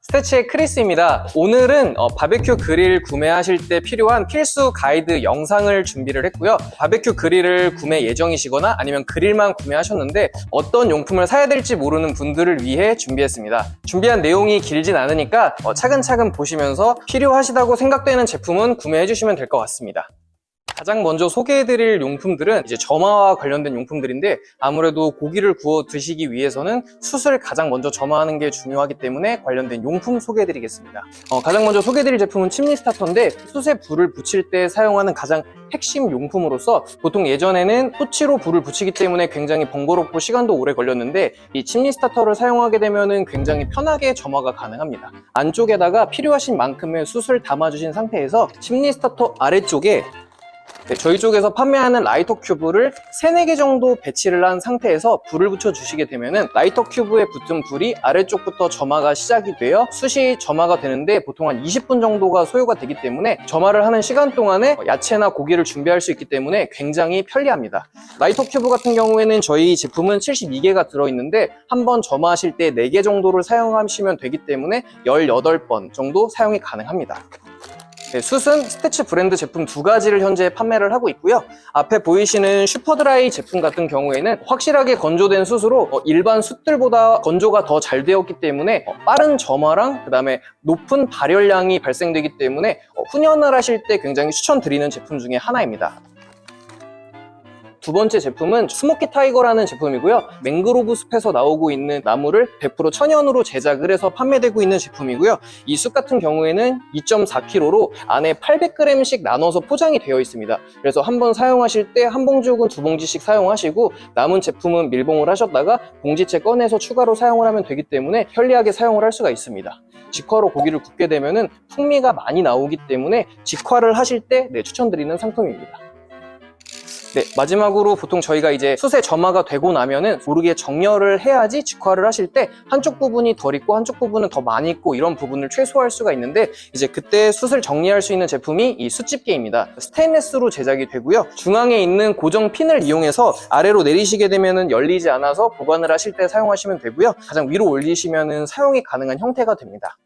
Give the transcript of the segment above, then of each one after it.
스테치의 크리스입니다. 오늘은 바베큐 그릴 구매하실 때 필요한 필수 가이드 영상을 준비를 했고요. 바베큐 그릴을 구매 예정이시거나 아니면 그릴만 구매하셨는데 어떤 용품을 사야 될지 모르는 분들을 위해 준비했습니다. 준비한 내용이 길진 않으니까 차근차근 보시면서 필요하시다고 생각되는 제품은 구매해 주시면 될 것 같습니다. 가장 먼저 소개해드릴 용품들은 이제 점화와 관련된 용품들인데 아무래도 고기를 구워 드시기 위해서는 숯을 가장 먼저 점화하는 게 중요하기 때문에 관련된 용품 소개해드리겠습니다. 가장 먼저 소개해드릴 제품은 침니 스타터인데 숯에 불을 붙일 때 사용하는 가장 핵심 용품으로서 보통 예전에는 토치로 불을 붙이기 때문에 굉장히 번거롭고 시간도 오래 걸렸는데 이 침니 스타터를 사용하게 되면 굉장히 편하게 점화가 가능합니다. 안쪽에다가 필요하신 만큼의 숯을 담아주신 상태에서 침니 스타터 아래쪽에 저희 쪽에서 판매하는 라이터 큐브를 3-4개 정도 배치를 한 상태에서 불을 붙여 주시게 되면은 라이터 큐브에 붙은 불이 아래쪽부터 점화가 시작이 되어 숯이 점화가 되는데 보통 한 20분 정도가 소요가 되기 때문에 점화를 하는 시간 동안에 야채나 고기를 준비할 수 있기 때문에 굉장히 편리합니다. 라이터 큐브 같은 경우에는 저희 제품은 72개가 들어있는데 한번 점화하실 때 4개 정도를 사용하시면 되기 때문에 18번 정도 사용이 가능합니다. 숯은 스테치 브랜드 제품 2가지를 현재 판매를 하고 있고요. 앞에 보이시는 슈퍼드라이 제품 같은 경우에는 확실하게 건조된 숯으로 일반 숯들보다 건조가 더 잘 되었기 때문에 빠른 점화랑 그 다음에 높은 발열량이 발생되기 때문에 훈연을 하실 때 굉장히 추천드리는 제품 중에 하나입니다. 두 번째 제품은 스모키 타이거라는 제품이고요. 맹그로브 숲에서 나오고 있는 나무를 100% 천연으로 제작을 해서 판매되고 있는 제품이고요. 이 숲 같은 경우에는 2.4kg로 안에 800g씩 나눠서 포장이 되어 있습니다. 그래서 한번 사용하실 때 한 봉지 혹은 2봉지씩 사용하시고 남은 제품은 밀봉을 하셨다가 봉지채 꺼내서 추가로 사용을 하면 되기 때문에 편리하게 사용을 할 수가 있습니다. 직화로 고기를 굽게 되면 풍미가 많이 나오기 때문에 직화를 하실 때 추천드리는 상품입니다. 마지막으로 보통 저희가 이제 숯에 점화가 되고 나면은 고르게 정렬을 해야지 직화를 하실 때 한쪽 부분이 덜 있고 한쪽 부분은 더 많이 있고 이런 부분을 최소화할 수가 있는데 이제 그때 숯을 정리할 수 있는 제품이 이 숯집게입니다. 스테인리스로 제작이 되고요. 중앙에 있는 고정 핀을 이용해서 아래로 내리시게 되면은 열리지 않아서 보관을 하실 때 사용하시면 되고요. 가장 위로 올리시면은 사용이 가능한 형태가 됩니다.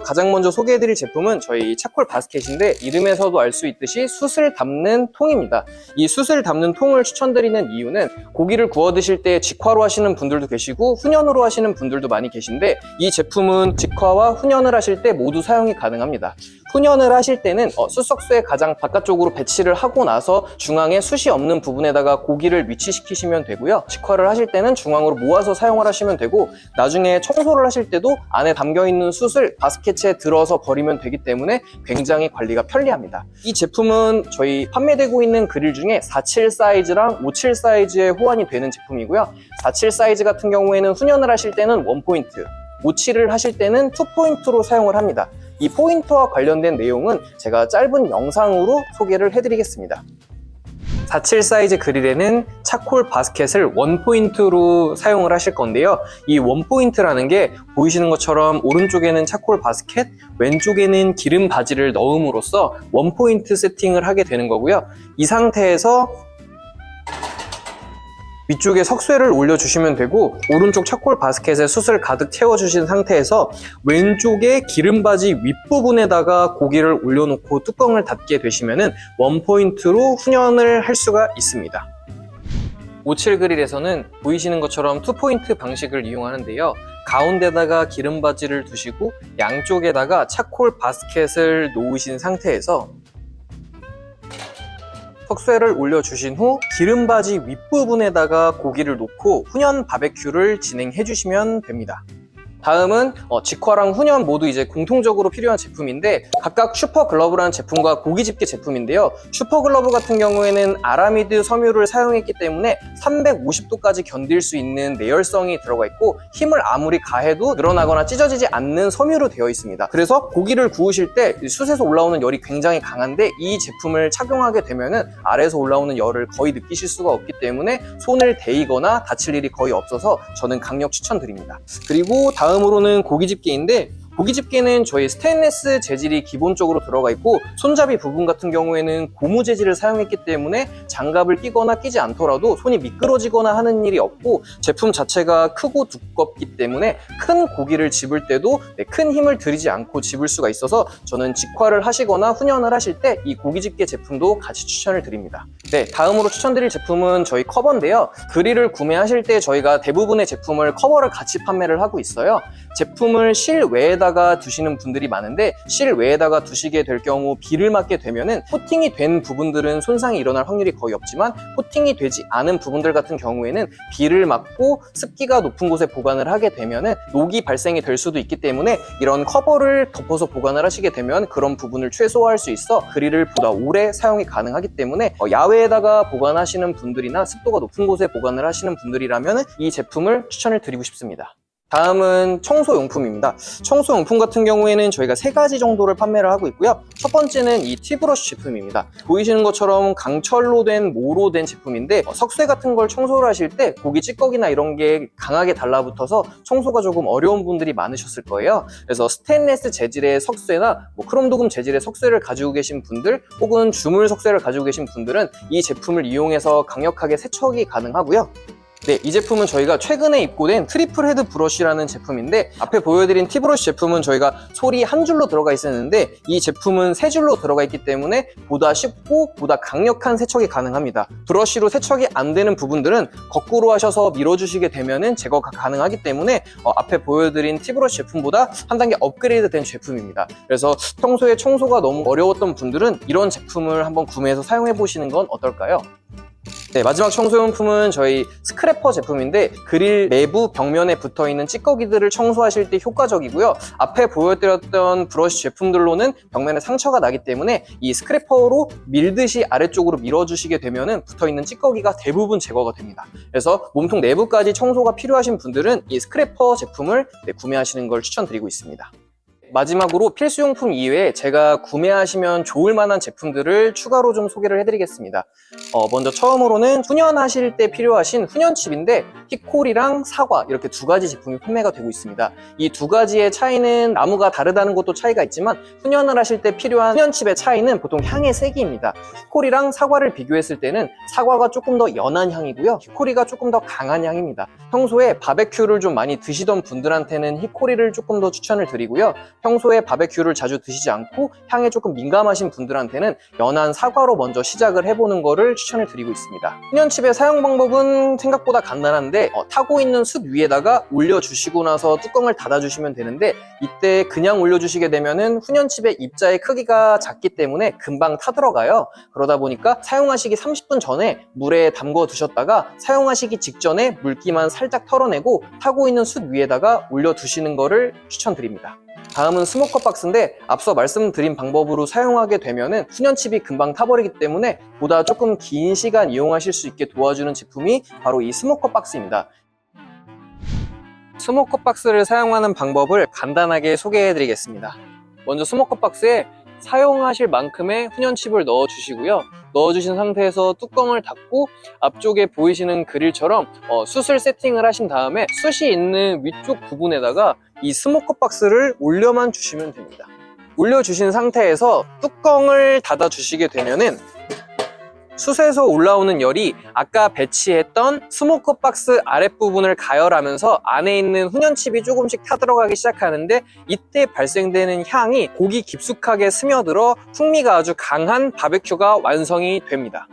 가장 먼저 소개해드릴 제품은 저희 차콜 바스켓인데 이름에서도 알 수 있듯이 숯을 담는 통입니다. 이 숯을 담는 통을 추천드리는 이유는 고기를 구워 드실 때 직화로 하시는 분들도 계시고 훈연으로 하시는 분들도 많이 계신데 이 제품은 직화와 훈연을 하실 때 모두 사용이 가능합니다. 훈연을 하실 때는 숯석쇠 가장 바깥쪽으로 배치를 하고 나서 중앙에 숯이 없는 부분에다가 고기를 위치시키시면 되고요. 직화를 하실 때는 중앙으로 모아서 사용을 하시면 되고 나중에 청소를 하실 때도 안에 담겨있는 숯을 바스켓에 들어서 버리면 되기 때문에 굉장히 관리가 편리합니다. 이 제품은 저희 판매되고 있는 그릴 중에 47 사이즈랑 57 사이즈에 호환이 되는 제품이고요. 47 사이즈 같은 경우에는 훈연을 하실 때는 1포인트, 57을 하실 때는 2포인트로 사용을 합니다. 이 포인트와 관련된 내용은 제가 짧은 영상으로 소개를 해드리겠습니다. 47 사이즈 그릴에는 차콜 바스켓을 1포인트로 사용을 하실 건데요. 이 1포인트라는 게 보이시는 것처럼 오른쪽에는 차콜 바스켓, 왼쪽에는 기름 바지를 넣음으로써 1포인트 세팅을 하게 되는 거고요. 이 상태에서 위쪽에 석쇠를 올려주시면 되고 오른쪽 차콜 바스켓에 숯을 가득 채워주신 상태에서 왼쪽에 기름바지 윗부분에다가 고기를 올려놓고 뚜껑을 닫게 되시면 1포인트로 훈연을 할 수가 있습니다. 57 그릴에서는 보이시는 것처럼 2포인트 방식을 이용하는데요. 가운데다가 기름바지를 두시고 양쪽에다가 차콜 바스켓을 놓으신 상태에서 석쇠를 올려주신 후 기름바지 윗부분에다가 고기를 놓고 훈연 바베큐를 진행해 주시면 됩니다. 다음은 직화랑 훈연 모두 이제 공통적으로 필요한 제품인데 각각 슈퍼글러브라는 제품과 고기집게 제품인데요. 슈퍼글러브 같은 경우에는 아라미드 섬유를 사용했기 때문에 350도까지 견딜 수 있는 내열성이 들어가 있고 힘을 아무리 가해도 늘어나거나 찢어지지 않는 섬유로 되어 있습니다. 그래서 고기를 구우실 때 숯에서 올라오는 열이 굉장히 강한데 이 제품을 착용하게 되면은 아래에서 올라오는 열을 거의 느끼실 수가 없기 때문에 손을 데이거나 다칠 일이 거의 없어서 저는 강력 추천드립니다. 그리고 다음으로는 고기집게인데 고기 집게는 저희 스테인리스 재질이 기본적으로 들어가 있고 손잡이 부분 같은 경우에는 고무 재질을 사용했기 때문에 장갑을 끼거나 끼지 않더라도 손이 미끄러지거나 하는 일이 없고 제품 자체가 크고 두껍기 때문에 큰 고기를 집을 때도 큰 힘을 들이지 않고 집을 수가 있어서 저는 직화를 하시거나 훈연을 하실 때 이 고기 집게 제품도 같이 추천을 드립니다. 네, 다음으로 추천드릴 제품은 저희 커버인데요. 그릴을 구매하실 때 저희가 대부분의 제품을 커버를 같이 판매를 하고 있어요. 제품을 실외에다가 두시는 분들이 많은데 실외에다가 두시게 될 경우 비를 맞게 되면은 코팅이 된 부분들은 손상이 일어날 확률이 거의 없지만 코팅이 되지 않은 부분들 같은 경우에는 비를 맞고 습기가 높은 곳에 보관을 하게 되면은 녹이 발생이 될 수도 있기 때문에 이런 커버를 덮어서 보관을 하시게 되면 그런 부분을 최소화할 수 있어 그릴을 보다 오래 사용이 가능하기 때문에 야외에다가 보관하시는 분들이나 습도가 높은 곳에 보관을 하시는 분들이라면 이 제품을 추천을 드리고 싶습니다. 다음은 청소용품입니다. 청소용품 같은 경우에는 저희가 3가지 정도를 판매를 하고 있고요. 첫 번째는 이 티브러쉬 제품입니다. 보이시는 것처럼 강철로 된 모로 된 제품인데 석쇠 같은 걸 청소를 하실 때 고기 찌꺼기나 이런 게 강하게 달라붙어서 청소가 조금 어려운 분들이 많으셨을 거예요. 그래서 스테인리스 재질의 석쇠나 크롬 도금 재질의 석쇠를 가지고 계신 분들 혹은 주물 석쇠를 가지고 계신 분들은 이 제품을 이용해서 강력하게 세척이 가능하고요. 네, 이 제품은 저희가 최근에 입고된 트리플 헤드 브러쉬라는 제품인데 앞에 보여드린 티브러쉬 제품은 저희가 솔이 한 줄로 들어가 있었는데 이 제품은 3줄로 들어가 있기 때문에 보다 쉽고 보다 강력한 세척이 가능합니다. 브러쉬로 세척이 안 되는 부분들은 거꾸로 하셔서 밀어주시게 되면 제거가 가능하기 때문에 앞에 보여드린 티브러쉬 제품보다 한 단계 업그레이드 된 제품입니다. 그래서 평소에 청소가 너무 어려웠던 분들은 이런 제품을 한번 구매해서 사용해 보시는 건 어떨까요? 네, 마지막 청소용품은 저희 스크래퍼 제품인데 그릴 내부 벽면에 붙어있는 찌꺼기들을 청소하실 때 효과적이고요. 앞에 보여드렸던 브러쉬 제품들로는 벽면에 상처가 나기 때문에 이 스크래퍼로 밀듯이 아래쪽으로 밀어주시게 되면 붙어있는 찌꺼기가 대부분 제거가 됩니다. 그래서 몸통 내부까지 청소가 필요하신 분들은 이 스크래퍼 제품을 구매하시는 걸 추천드리고 있습니다. 마지막으로 필수용품 이외에 제가 구매하시면 좋을 만한 제품들을 추가로 좀 소개를 해드리겠습니다. 먼저 처음으로는 훈연하실 때 필요하신 훈연칩인데 히콜이랑 사과 이렇게 2가지 제품이 판매가 되고 있습니다. 이 2가지의 차이는 나무가 다르다는 것도 차이가 있지만 훈연을 하실 때 필요한 훈연칩의 차이는 보통 향의 세기입니다. 히콜이랑 사과를 비교했을 때는 사과가 조금 더 연한 향이고요. 히콜이가 조금 더 강한 향입니다. 평소에 바베큐를 좀 많이 드시던 분들한테는 히콜이를 조금 더 추천을 드리고요. 평소에 바베큐를 자주 드시지 않고 향에 조금 민감하신 분들한테는 연한 사과로 먼저 시작을 해보는 거를 추천을 드리고 있습니다. 훈연칩의 사용 방법은 생각보다 간단한데 타고 있는 숯 위에다가 올려주시고 나서 뚜껑을 닫아주시면 되는데 이때 그냥 올려주시게 되면은 훈연칩의 입자의 크기가 작기 때문에 금방 타들어가요. 그러다 보니까 사용하시기 30분 전에 물에 담궈 두셨다가 사용하시기 직전에 물기만 살짝 털어내고 타고 있는 숯 위에다가 올려두시는 거를 추천드립니다. 다음은 스모커 박스인데 앞서 말씀드린 방법으로 사용하게 되면은 훈연칩이 금방 타버리기 때문에 보다 조금 긴 시간 이용하실 수 있게 도와주는 제품이 바로 이 스모커 박스입니다. 스모커 박스를 사용하는 방법을 간단하게 소개해 드리겠습니다. 먼저 스모커 박스에 사용하실 만큼의 훈연칩을 넣어 주시고요. 넣어주신 상태에서 뚜껑을 닫고 앞쪽에 보이시는 그릴처럼 숯을 세팅을 하신 다음에 숯이 있는 위쪽 부분에다가 이 스모커 박스를 올려만 주시면 됩니다. 올려주신 상태에서 뚜껑을 닫아 주시게 되면은 숯에서 올라오는 열이 아까 배치했던 스모커 박스 아랫부분을 가열하면서 안에 있는 훈연칩이 조금씩 타들어가기 시작하는데 이때 발생되는 향이 고기 깊숙하게 스며들어 풍미가 아주 강한 바베큐가 완성이 됩니다.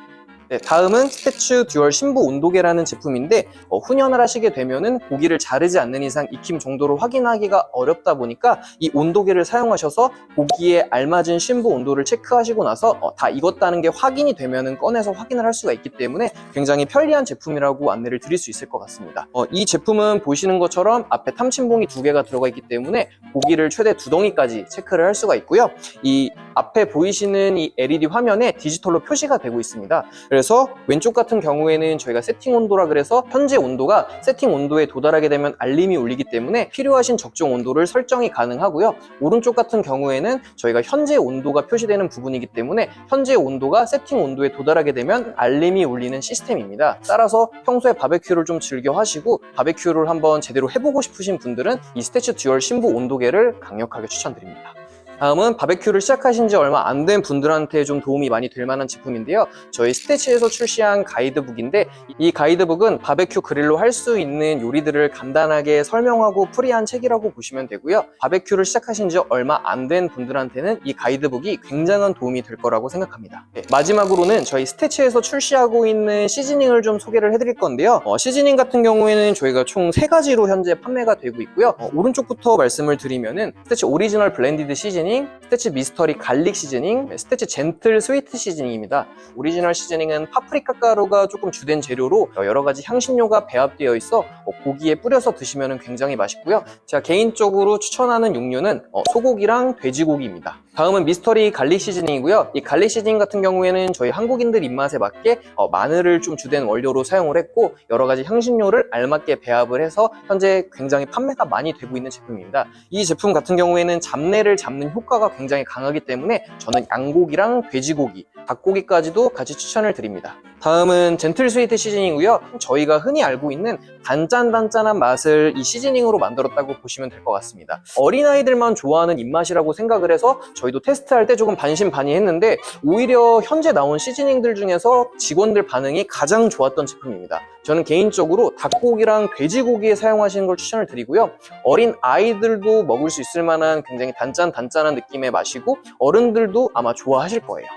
네, 다음은 스태츄 듀얼 신부 온도계라는 제품인데 훈연을 하시게 되면은 고기를 자르지 않는 이상 익힘 정도를 확인하기가 어렵다 보니까 이 온도계를 사용하셔서 고기에 알맞은 신부 온도를 체크하시고 나서 다 익었다는 게 확인이 되면은 꺼내서 확인을 할 수가 있기 때문에 굉장히 편리한 제품이라고 안내를 드릴 수 있을 것 같습니다. 이 제품은 보시는 것처럼 앞에 탐침봉이 2개가 들어가 있기 때문에 고기를 최대 2덩이까지 체크를 할 수가 있고요. 이 앞에 보이시는 이 LED 화면에 디지털로 표시가 되고 있습니다. 그래서 왼쪽 같은 경우에는 저희가 세팅 온도라 그래서 현재 온도가 세팅 온도에 도달하게 되면 알림이 울리기 때문에 필요하신 적정 온도를 설정이 가능하고요. 오른쪽 같은 경우에는 저희가 현재 온도가 표시되는 부분이기 때문에 현재 온도가 세팅 온도에 도달하게 되면 알림이 울리는 시스템입니다. 따라서 평소에 바베큐를 좀 즐겨 하시고 바베큐를 한번 제대로 해보고 싶으신 분들은 이 스태치 듀얼 신부 온도계를 강력하게 추천드립니다. 다음은 바베큐를 시작하신 지 얼마 안 된 분들한테 좀 도움이 많이 될 만한 제품인데요. 저희 스태치에서 출시한 가이드북인데 이 가이드북은 바베큐 그릴로 할 수 있는 요리들을 간단하게 설명하고 풀이한 책이라고 보시면 되고요. 바베큐를 시작하신 지 얼마 안 된 분들한테는 이 가이드북이 굉장한 도움이 될 거라고 생각합니다. 마지막으로는 저희 스태치에서 출시하고 있는 시즈닝을 좀 소개를 해드릴 건데요. 시즈닝 같은 경우에는 저희가 총 3가지로 현재 판매가 되고 있고요. 오른쪽부터 말씀을 드리면은 스태치 오리지널 블렌디드 시즈닝, 스태치 미스터리 갈릭 시즈닝, 스태치 젠틀 스위트 시즈닝입니다. 오리지널 시즈닝은 파프리카 가루가 조금 주된 재료로 여러 가지 향신료가 배합되어 있어 고기에 뿌려서 드시면 굉장히 맛있고요. 제가 개인적으로 추천하는 육류는 소고기랑 돼지고기입니다. 다음은 미스터리 갈릭 시즈닝이고요. 이 갈릭 시즈닝 같은 경우에는 저희 한국인들 입맛에 맞게 마늘을 좀 주된 원료로 사용을 했고 여러 가지 향신료를 알맞게 배합을 해서 현재 굉장히 판매가 많이 되고 있는 제품입니다. 이 제품 같은 경우에는 잡내를 잡는 효과가 굉장히 강하기 때문에 저는 양고기랑 돼지고기, 닭고기까지도 같이 추천을 드립니다. 다음은 젠틀 스위트 시즈닝이고요. 저희가 흔히 알고 있는 단짠단짠한 맛을 이 시즈닝으로 만들었다고 보시면 될 것 같습니다. 어린아이들만 좋아하는 입맛이라고 생각을 해서 저희도 테스트할 때 조금 반신반의했는데 오히려 현재 나온 시즈닝들 중에서 직원들 반응이 가장 좋았던 제품입니다. 저는 개인적으로 닭고기랑 돼지고기에 사용하시는 걸 추천을 드리고요. 어린 아이들도 먹을 수 있을 만한 굉장히 단짠한 느낌의 맛이고 어른들도 아마 좋아하실 거예요.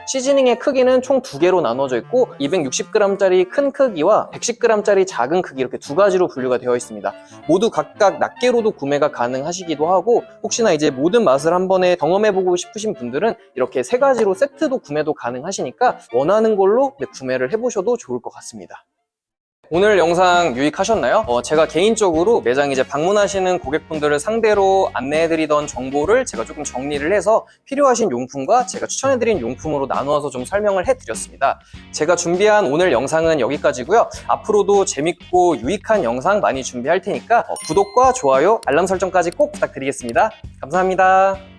시즈닝의 크기는 총 2개로 나눠져 있고 260g짜리 큰 크기와 110g짜리 작은 크기 이렇게 2가지로 분류가 되어 있습니다. 모두 각각 낱개로도 구매가 가능하시기도 하고 혹시나 이제 모든 맛을 한 번에 경험해보고 싶으신 분들은 이렇게 3가지로 세트도 구매도 가능하시니까 원하는 걸로 구매를 해보셔도 좋을 것 같습니다. 오늘 영상 유익하셨나요? 제가 개인적으로 매장 이제 방문하시는 고객분들을 상대로 안내해드리던 정보를 제가 조금 정리를 해서 필요하신 용품과 제가 추천해드린 용품으로 나누어서 좀 설명을 해드렸습니다. 제가 준비한 오늘 영상은 여기까지고요. 앞으로도 재밌고 유익한 영상 많이 준비할 테니까 구독과 좋아요, 알람 설정까지 꼭 부탁드리겠습니다. 감사합니다.